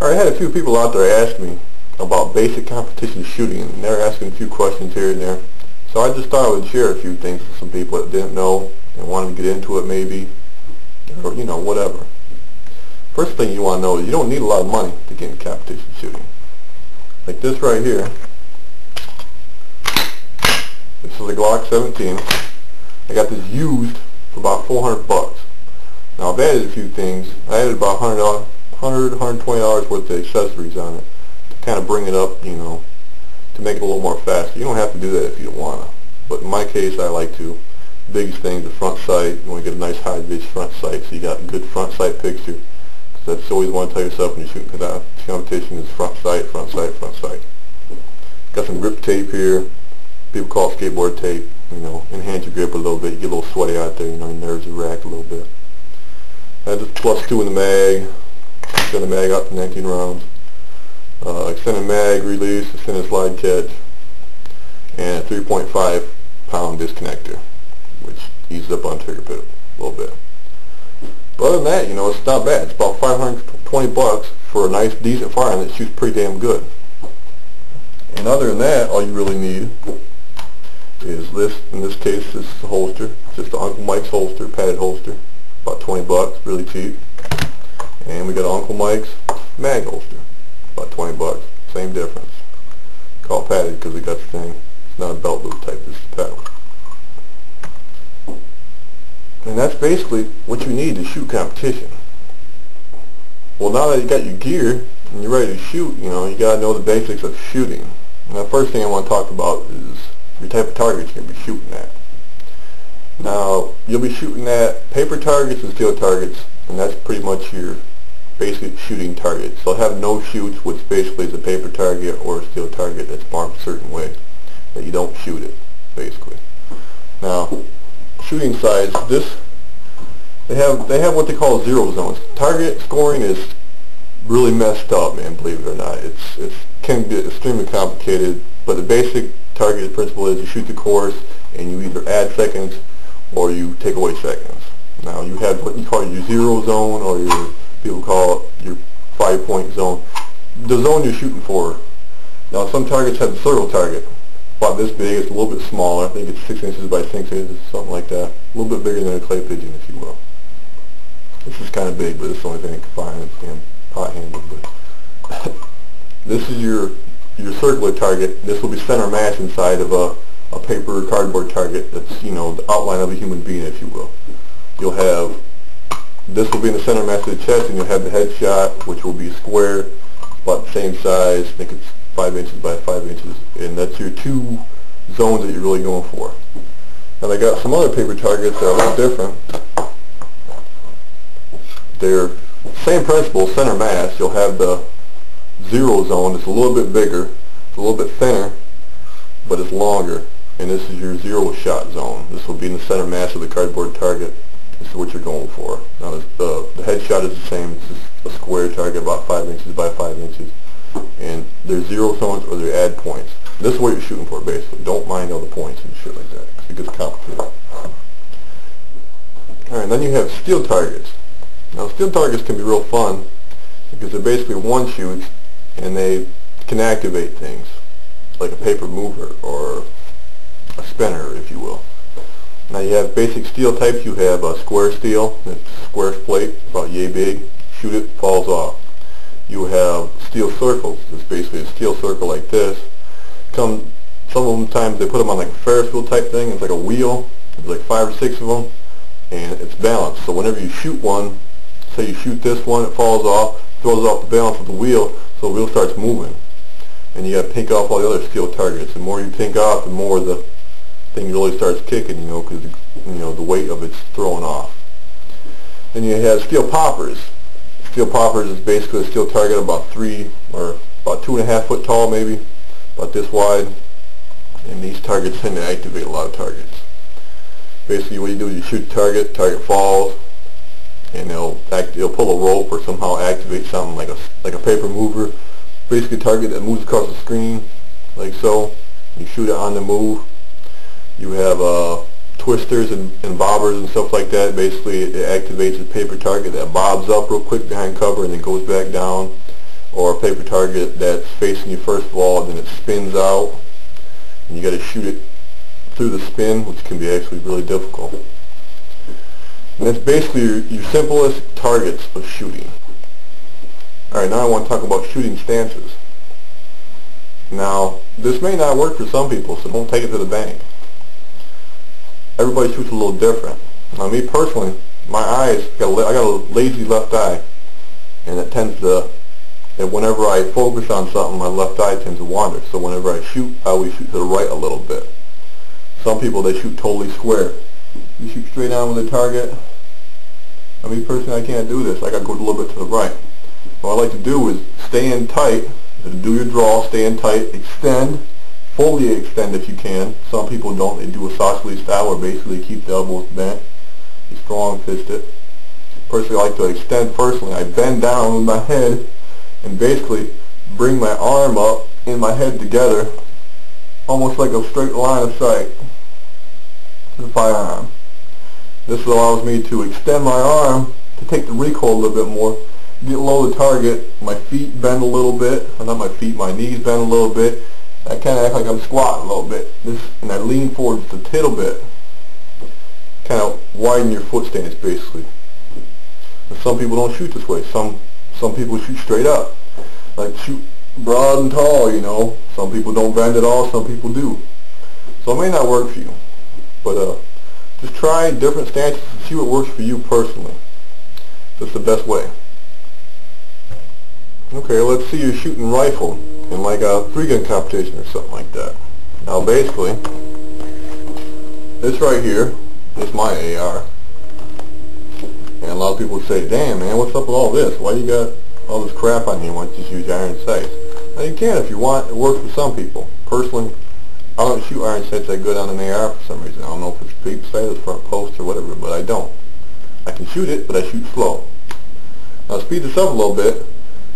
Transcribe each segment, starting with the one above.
I had a few people out there ask me about basic competition shooting, and they're asking a few questions here and there. So I just thought I would share a few things with some people that didn't know and wanted to get into it maybe, or whatever. First thing you want to know is you don't need a lot of money to get into competition shooting. Like this right here. This is a Glock 17. I got this used for about $400. Now I've added a few things. I added about $120 worth of accessories on it to kind of bring it up, to make it a little more faster. You don't have to do that if you don't want to. But in my case, I like to. Biggest thing, the front sight. You want to get a nice high-vis front sight so you got a good front sight picture. Because that's always want to tell yourself when you're shooting competition is front sight, front sight, front sight. Got some grip tape here. People call it skateboard tape. Enhance your grip a little bit. You get a little sweaty out there. Your nerves are racked a little bit. I just +2 in the mag. Extend the mag out to 19 rounds. Extended mag release, extended slide catch, and a 3.5 pound disconnector, which eases up on trigger pit a little bit. But other than that, it's not bad. It's about $520 for a nice, decent firearm that shoots pretty damn good. And other than that, all you really need is this. In this case, this is a holster. It's just the Uncle Mike's holster, padded holster. About $20, really cheap. And we got Uncle Mike's mag holster, about $20, same difference. Call it padded because we got the thing. It's not a belt loop type, this is padded. And that's basically what you need to shoot competition. Well, now that you got your gear and you're ready to shoot, you got to know the basics of shooting. And the first thing I want to talk about is your type of targets you're going to be shooting at. Now, you'll be shooting at paper targets and steel targets, and that's pretty much your basic shooting target. So have no shoots, which basically is a paper target or a steel target that's marked a certain way, that you don't shoot it, basically. Now, shooting size, they have what they call zero zones. Target scoring is really messed up, man, believe it or not. It can be extremely complicated, but the basic target principle is you shoot the course and you either add seconds or you take away seconds. Now you have what you call your zero zone, or your people call it your 5-point zone. The zone you're shooting for. Now some targets have a circle target, about this big. It's a little bit smaller. I think it's 6 inches by 6 inches, something like that. A little bit bigger than a clay pigeon, if you will. This is kind of big, but it's the only thing I can find. It's damn pot-handled. But this is your circular target. This will be center mass inside of a paper or cardboard target that's, the outline of a human being, if you will. You'll have, this will be in the center mass of the chest, and you'll have the headshot, which will be square, about the same size. I think it's 5 inches by 5 inches, and that's your two zones that you're really going for. And I got some other paper targets that are a little different. They're same principle, center mass. You'll have the zero zone. It's a little bit bigger, it's a little bit thinner, but it's longer. And this is your zero shot zone. This will be in the center mass of the cardboard target. This is what you're going for. Now the headshot is the same. It's just a square target about 5 inches by 5 inches. And they're zero zones or they're add points. This is what you're shooting for, basically. Don't mind all the points and shit like that, because it gets complicated. Alright, then you have steel targets. Now steel targets can be real fun because they're basically one shoots and they can activate things like a paper mover or a spinner, if you will. Now you have basic steel types. You have a square steel, it's a square plate, about yay big. Shoot it, falls off. You have steel circles. It's basically a steel circle like this. Some of them times they put them on like a Ferris wheel type thing. It's like a wheel. There's like 5 or 6 of them, and it's balanced. So whenever you shoot one, say you shoot this one, it falls off, throws off the balance of the wheel, so the wheel starts moving. And you got to pink off all the other steel targets. The more you pink off, the more the thing really starts kicking, because the weight of it's thrown off. Then you have steel poppers. Steel poppers is basically a steel target about 3 or about 2.5 foot tall, maybe about this wide. And these targets tend to activate a lot of targets. Basically, what you do is you shoot the target falls, and they'll pull a rope or somehow activate something like a paper mover. Basically, a target that moves across the screen, like so. You shoot it on the move. You have twisters and bobbers and stuff like that. Basically, it activates a paper target that bobs up real quick behind cover and then goes back down. or a paper target that's facing you first of all, and then it spins out, and you got to shoot it through the spin, which can be actually really difficult. And that's basically your simplest targets of shooting. Alright, now I want to talk about shooting stances. Now, this may not work for some people, so don't take it to the bank. Everybody shoots a little different. Now, me personally, my eyes, I got a lazy left eye, and it tends to, and whenever I focus on something, my left eye tends to wander. So whenever I shoot, I always shoot to the right a little bit. Some people, they shoot totally square. You shoot straight on with a target. I mean, personally, I can't do this. I got to go a little bit to the right. What I like to do is stay in tight, do your draw, stay in tight, extend, fully extend if you can. Some people don't. They do a saucerly style where basically keep the elbows bent. You strong fist it. Personally, I like to extend personally. I bend down with my head and basically bring my arm up and my head together, almost like a straight line of sight to the firearm. This allows me to extend my arm to take the recoil a little bit more, get low the target, my feet bend a little bit, or not my feet, my knees bend a little bit. I kind of act like I'm squatting a little bit, and I lean forward just a tittle bit. Kind of widen your foot stance basically. And some people don't shoot this way. Some people shoot straight up, like shoot broad and tall, you know. Some people don't bend at all, some people do. So it may not work for you, but just try different stances and see what works for you personally. That's the best way. Okay, let's see you're shooting rifle in like a 3-gun competition or something like that. Now basically, this right here is my AR. And a lot of people say, damn man, what's up with all this? Why you got all this crap on you? Why don't you just use iron sights? Now you can if you want. It works for some people. Personally, I don't shoot iron sights that good on an AR for some reason. I don't know if it's peep sight or the front post or whatever, but I don't. I can shoot it, but I shoot slow. Now to speed this up a little bit,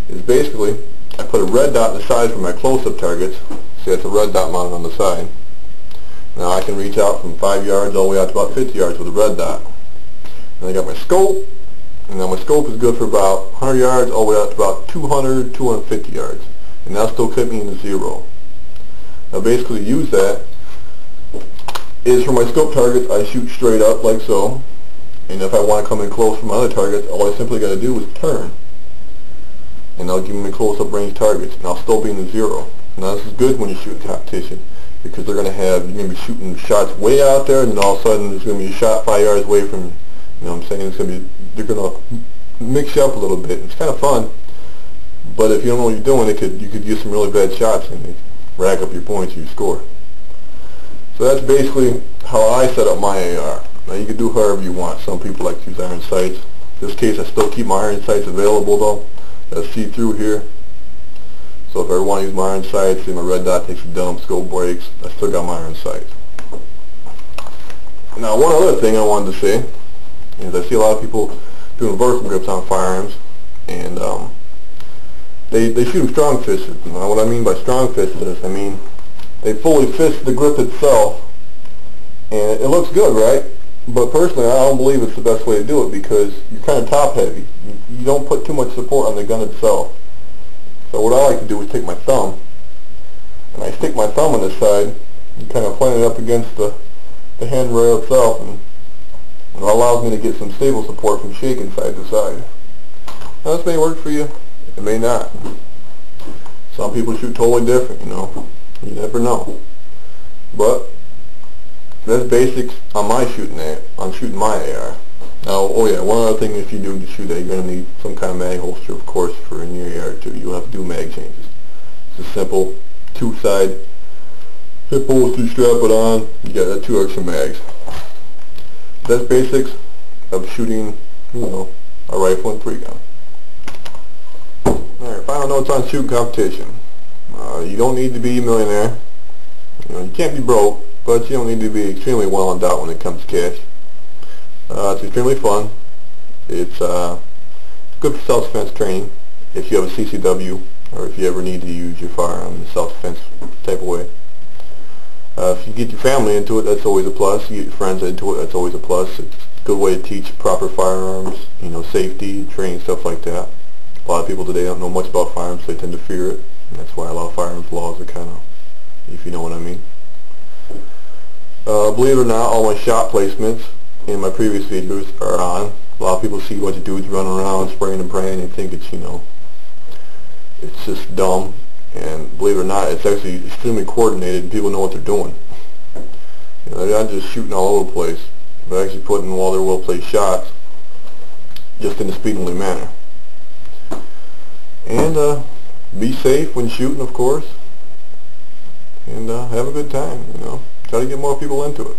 is basically, I put a red dot on the side for my close-up targets. See, that's a red dot mounted on the side. Now I can reach out from 5 yards all the way out to about 50 yards with a red dot. And I got my scope, and now my scope is good for about 100 yards all the way out to about 200, 250 yards. And that'll still keep me in the zero. Now basically use that is for my scope targets, I shoot straight up like so. And if I want to come in close for my other targets, all I simply got to do is turn. And I'll give me close-up range targets, and I'll still be in the zero. Now this is good when you shoot competition, because you're going to be shooting shots way out there, and then all of a sudden there's going to be a shot 5 yards away from, you know what I'm saying, they're going to mix you up a little bit. It's kind of fun, but if you don't know what you're doing, you could use some really bad shots and rack up your points, you score. So that's basically how I set up my AR. Now you can do however you want. Some people like to use iron sights. In this case, I still keep my iron sights available though. That's see-through here. So if I ever want to use my iron sights, see my red dot takes a dump, scope breaks, I still got my iron sights. Now one other thing I wanted to say is I see a lot of people doing vertical grips on firearms, and they shoot them strong fisted. Now what I mean by strong fisted is, I mean they fully fist the grip itself, and it looks good, right? But personally, I don't believe it's the best way to do it, because you're kind of top heavy. You don't put too much support on the gun itself. So what I like to do is take my thumb, and I stick my thumb on the side, and kind of plant it up against the handrail itself, and it allows me to get some stable support from shaking side to side. Now this may work for you, it may not. Some people shoot totally different, you know. You never know. But that's basics on my shooting my AR. Now, oh yeah, one other thing, if you do shoot that, you're going to need some kind of mag holster, of course, for in your AR too. You'll have to do mag changes. It's a simple two-side hip holster, strap it on, you got 2 extra mags. That's basics of shooting, you know, a rifle and 3-gun. Alright, final notes on shooting competition. You don't need to be a millionaire. You know, you can't be broke, but you don't need to be extremely well endowed when it comes to cash. It's extremely fun. It's good for self-defense training if you have a CCW, or if you ever need to use your firearm in a self-defense type of way. If you get your family into it, that's always a plus. You get your friends into it, that's always a plus. It's a good way to teach proper firearms, you know, safety, training, stuff like that. A lot of people today don't know much about firearms, so they tend to fear it. And that's why a lot of firearms laws are kind of, if you know what I mean. Believe it or not, all my shot placements in my previous videos are on. A lot of people see a bunch of dudes running around spraying and praying and think it's, you know, it's just dumb. And believe it or not, it's actually extremely coordinated and people know what they're doing. You know, they're not just shooting all over the place. They're actually putting all their well-placed shots just in a speedily manner. And be safe when shooting, of course. And have a good time, you know. Try to get more people into it.